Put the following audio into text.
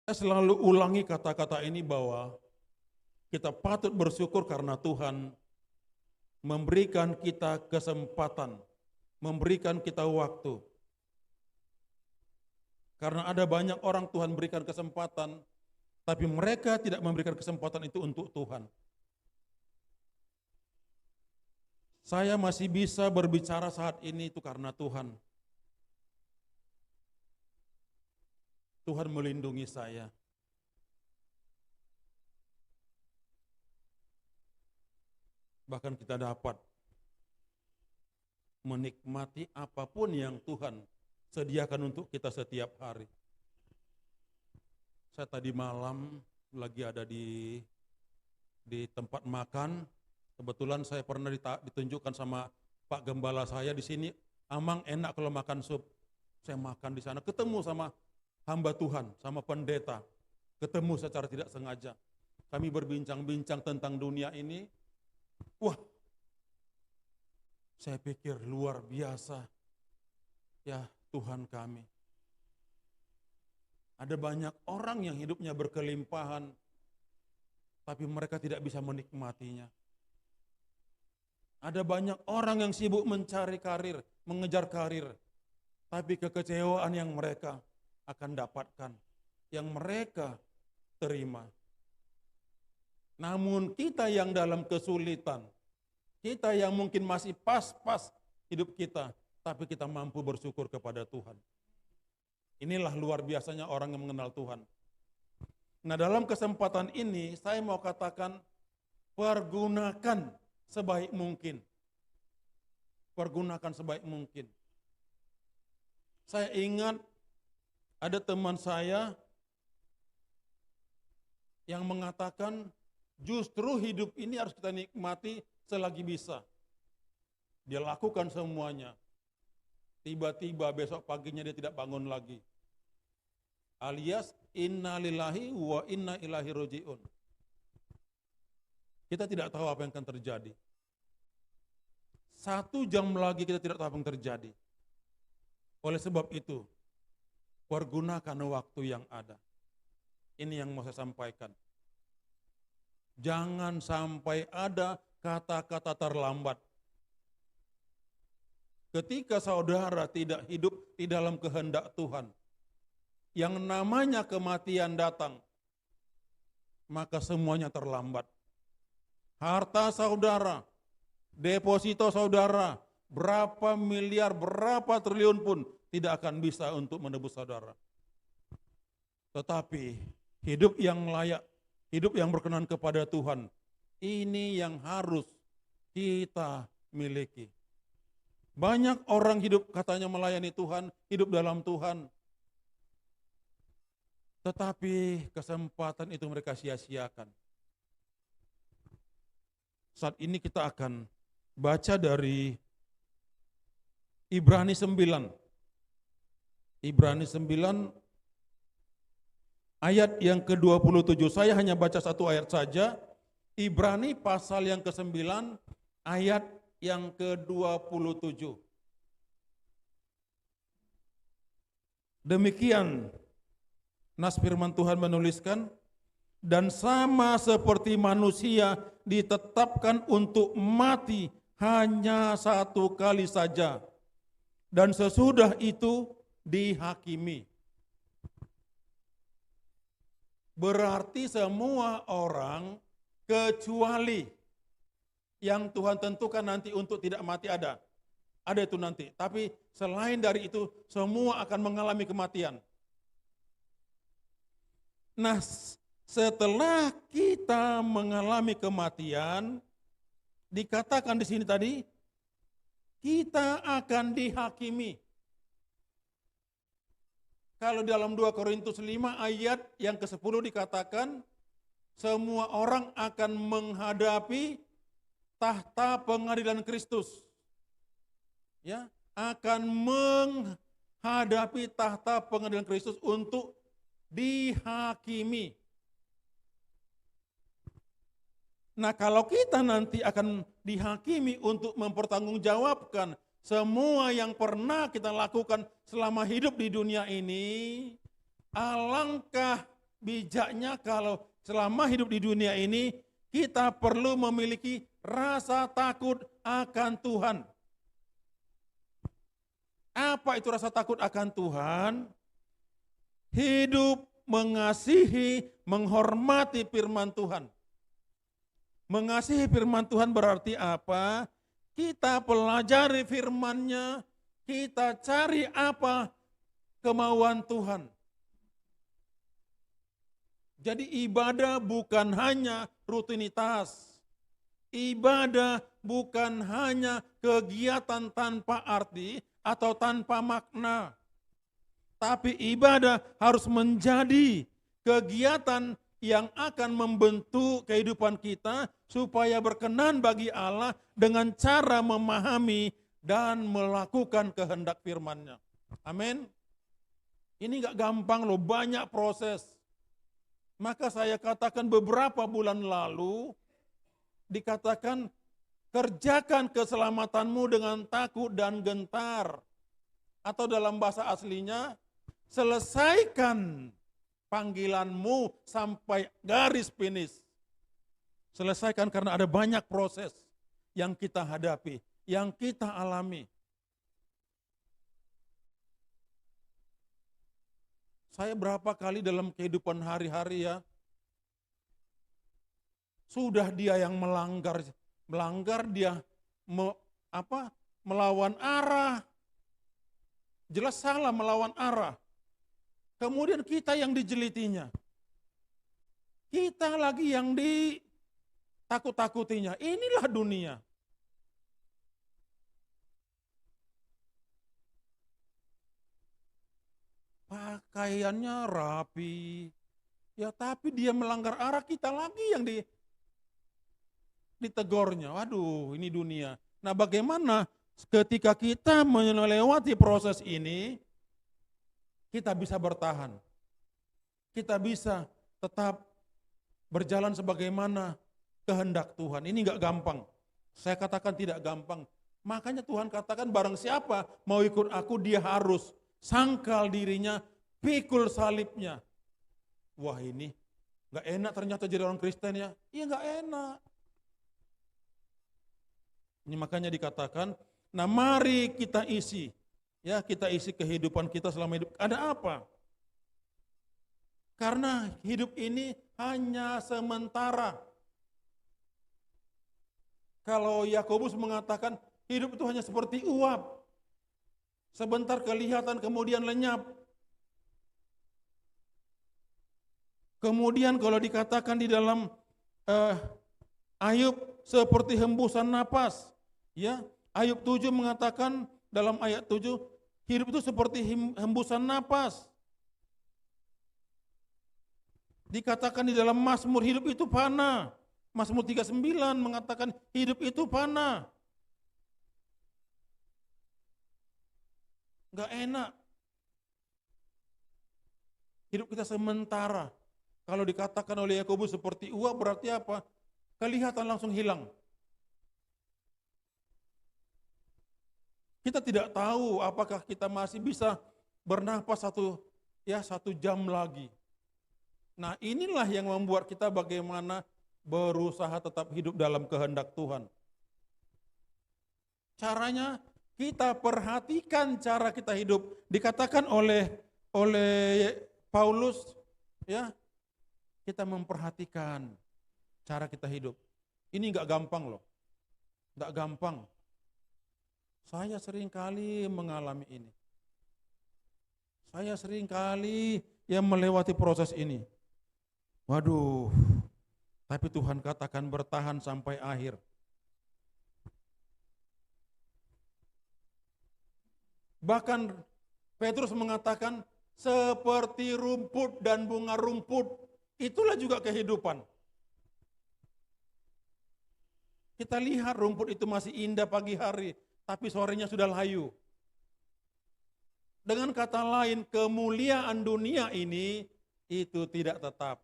Saya selalu ulangi kata-kata ini bahwa kita patut bersyukur karena Tuhan memberikan kita kesempatan, memberikan kita waktu. Karena ada banyak orang Tuhan berikan kesempatan, tapi mereka tidak memberikan kesempatan itu untuk Tuhan. Saya masih bisa berbicara saat ini itu karena Tuhan. Tuhan melindungi saya. Bahkan kita dapat menikmati apapun yang Tuhan sediakan untuk kita setiap hari. Saya tadi malam lagi ada di tempat makan. Kebetulan saya pernah ditunjukkan sama Pak Gembala saya di sini, Amang enak kalau makan sup. Saya makan di sana, ketemu sama hamba Tuhan, sama pendeta. Ketemu secara tidak sengaja. Kami berbincang-bincang tentang dunia ini. Wah, saya pikir luar biasa. Ya Tuhan kami. Ada banyak orang yang hidupnya berkelimpahan, tapi mereka tidak bisa menikmatinya. Ada banyak orang yang sibuk mencari karir, mengejar karir, tapi kekecewaan yang mereka akan dapatkan, yang mereka terima. Namun kita yang dalam kesulitan, kita yang mungkin masih pas-pas hidup kita, tapi kita mampu bersyukur kepada Tuhan. Inilah luar biasanya orang yang mengenal Tuhan. Nah, dalam kesempatan ini saya mau katakan, pergunakan sebaik mungkin. Pergunakan sebaik mungkin. Saya ingat ada teman saya yang mengatakan justru hidup ini harus kita nikmati selagi bisa. Dia lakukan semuanya. Tiba-tiba besok paginya dia tidak bangun lagi. Alias inna lillahi wa inna ilaihi roji'un. Kita tidak tahu apa yang akan terjadi. 1 jam lagi kita tidak tahu apa yang terjadi. Oleh sebab itu, pergunakan waktu yang ada. Ini yang mau saya sampaikan. Jangan sampai ada kata-kata terlambat. Ketika saudara tidak hidup di dalam kehendak Tuhan, yang namanya kematian datang, maka semuanya terlambat. Harta saudara, deposito saudara, berapa miliar, berapa triliun pun tidak akan bisa untuk menebus saudara. Tetapi hidup yang layak, hidup yang berkenan kepada Tuhan, ini yang harus kita miliki. Banyak orang hidup katanya melayani Tuhan, hidup dalam Tuhan. Tetapi kesempatan itu mereka sia-siakan. Saat ini kita akan baca dari Ibrani 9. Ibrani 9 ayat yang ke-27. Saya hanya baca satu ayat saja. Ibrani pasal yang ke-9 ayat yang ke-27. Demikian nas firman Tuhan menuliskan, dan sama seperti manusia ditetapkan untuk mati hanya 1 kali saja, dan sesudah itu dihakimi. Berarti semua orang kecuali yang Tuhan tentukan nanti untuk tidak mati ada itu nanti. Tapi selain dari itu semua akan mengalami kematian. Nah, setelah kita mengalami kematian, dikatakan di sini tadi, kita akan dihakimi. Kalau dalam 2 Korintus 5 ayat yang ke-10 dikatakan, semua orang akan menghadapi tahta pengadilan Kristus. Ya, akan menghadapi tahta pengadilan Kristus untuk dihakimi. Nah, kalau kita nanti akan dihakimi untuk mempertanggungjawabkan semua yang pernah kita lakukan selama hidup di dunia ini, alangkah bijaknya kalau selama hidup di dunia ini kita perlu memiliki rasa takut akan Tuhan. Apa itu rasa takut akan Tuhan? Hidup mengasihi, menghormati firman Tuhan. Mengasihi firman Tuhan berarti apa? Kita pelajari firman-Nya, kita cari apa kemauan Tuhan. Jadi ibadah bukan hanya rutinitas. Ibadah bukan hanya kegiatan tanpa arti atau tanpa makna. Tapi ibadah harus menjadi kegiatan yang akan membentuk kehidupan kita supaya berkenan bagi Allah dengan cara memahami dan melakukan kehendak firman-Nya. Amin. Ini gak gampang loh, banyak proses. Maka saya katakan beberapa bulan lalu, dikatakan kerjakan keselamatanmu dengan takut dan gentar. Atau dalam bahasa aslinya, selesaikan panggilanmu sampai garis finish. Selesaikan karena ada banyak proses yang kita hadapi, yang kita alami. Saya berapa kali dalam kehidupan hari-hari ya, sudah dia yang melanggar dia melawan arah. Jelas salah melawan arah. Kemudian kita yang dijelitinya. Kita lagi yang ditakut-takutinya. Inilah dunia. Pakaiannya rapi. Ya tapi dia melanggar arah, kita lagi yang ditegornya. Waduh, ini dunia. Nah, bagaimana ketika kita melewati proses ini, kita bisa bertahan. Kita bisa tetap berjalan sebagaimana kehendak Tuhan. Ini enggak gampang. Saya katakan tidak gampang. Makanya Tuhan katakan barang siapa mau ikut aku, dia harus sangkal dirinya, pikul salibnya. Wah ini enggak enak ternyata jadi orang Kristen ya. Iya enggak enak. Ini makanya dikatakan, nah mari kita isi. Ya, kita isi kehidupan kita selama hidup. Ada apa? Karena hidup ini hanya sementara. Kalau Yakobus mengatakan hidup itu hanya seperti uap. Sebentar kelihatan kemudian lenyap. Kemudian kalau dikatakan di dalam Ayub seperti hembusan napas. Ya, Ayub 7 mengatakan dalam ayat 7, hidup itu seperti hembusan napas. Dikatakan di dalam Mazmur, hidup itu fana. Mazmur 39 mengatakan hidup itu fana. Enggak enak. Hidup kita sementara. Kalau dikatakan oleh Yakobus seperti uap berarti apa? Kelihatan langsung hilang. Kita tidak tahu apakah kita masih bisa bernapas satu jam lagi. Nah inilah yang membuat kita bagaimana berusaha tetap hidup dalam kehendak Tuhan. Caranya kita perhatikan cara kita hidup. Dikatakan oleh Paulus, ya kita memperhatikan cara kita hidup. Ini enggak gampang loh, enggak gampang. Saya sering kali mengalami ini. Saya sering kali yang melewati proses ini. Waduh, tapi Tuhan katakan bertahan sampai akhir. Bahkan Petrus mengatakan seperti rumput dan bunga rumput, itulah juga kehidupan. Kita lihat rumput itu masih indah pagi hari, tapi sorenya sudah layu. Dengan kata lain, kemuliaan dunia ini itu tidak tetap.